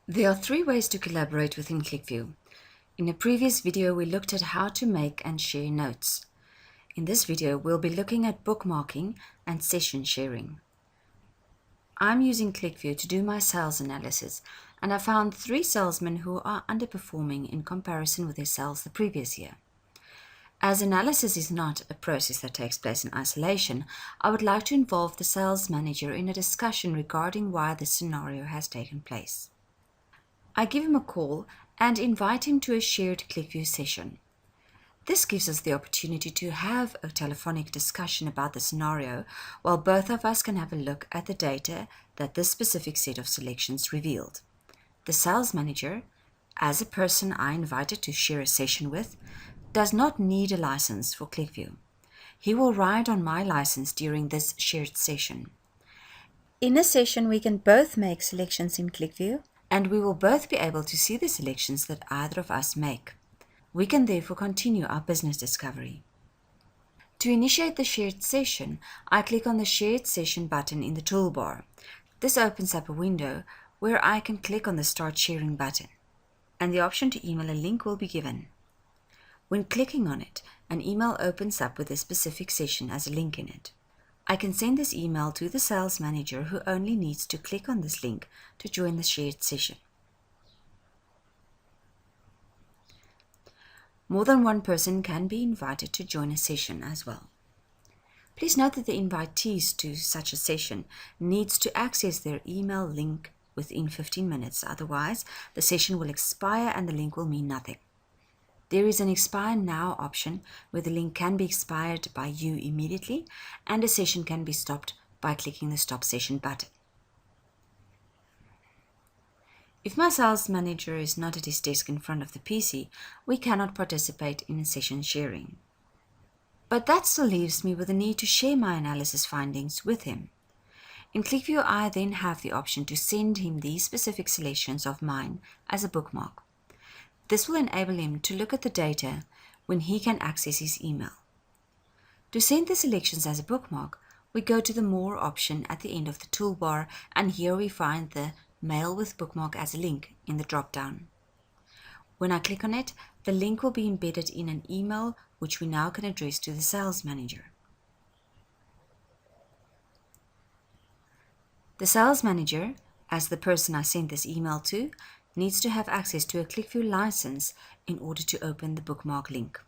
There are three ways to collaborate within QlikView. In a previous video, we looked at how to make and share notes. In this video, we'll be looking at bookmarking and session sharing. I'm using QlikView to do my sales analysis, and I found 3 salesmen who are underperforming in comparison with their sales the previous year. As analysis is not a process that takes place in isolation, I would like to involve the sales manager in a discussion regarding why this scenario has taken place. I give him a call and invite him to a shared QlikView session. This gives us the opportunity to have a telephonic discussion about the scenario while both of us can have a look at the data that this specific set of selections revealed. The sales manager, as a person I invited to share a session with, does not need a license for QlikView. He will ride on my license during this shared session. In a session, we can both make selections in QlikView, and we will both be able to see the selections that either of us make. We can therefore continue our business discovery. To initiate the shared session, I click on the Shared Session button in the toolbar. This opens up a window where I can click on the Start Sharing button, and the option to email a link will be given. When clicking on it, an email opens up with a specific session as a link in it. I can send this email to the sales manager who only needs to click on this link to join the shared session. More than one person can be invited to join a session as well. Please note that the invitees to such a session needs to access their email link within 15 minutes. Otherwise, the session will expire and the link will mean nothing. There is an Expire Now option where the link can be expired by you immediately and a session can be stopped by clicking the Stop Session button. If my sales manager is not at his desk in front of the PC, we cannot participate in session sharing. But that still leaves me with the need to share my analysis findings with him. In QlikView, I then have the option to send him these specific selections of mine as a bookmark. This will enable him to look at the data when he can access his email. To send the selections as a bookmark, we go to the More option at the end of the toolbar, and here we find the Mail with Bookmark as a link in the drop-down. When I click on it, the link will be embedded in an email which we now can address to the sales manager. The sales manager, as the person I sent this email to, needs to have access to a QlikView license in order to open the bookmark link.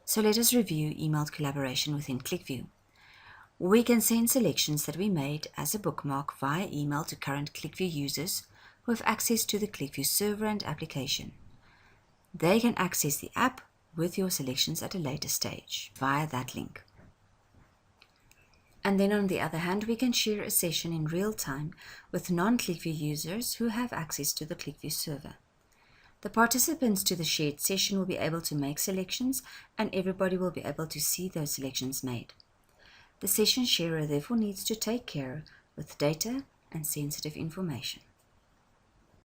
So let us review emailed collaboration within QlikView. We can send selections that we made as a bookmark via email to current QlikView users who have access to the QlikView server and application. They can access the app with your selections at a later stage via that link. And then on the other hand, we can share a session in real time with non-QlikView users who have access to the QlikView server. The participants to the shared session will be able to make selections and everybody will be able to see those selections made. The session sharer therefore needs to take care with data and sensitive information.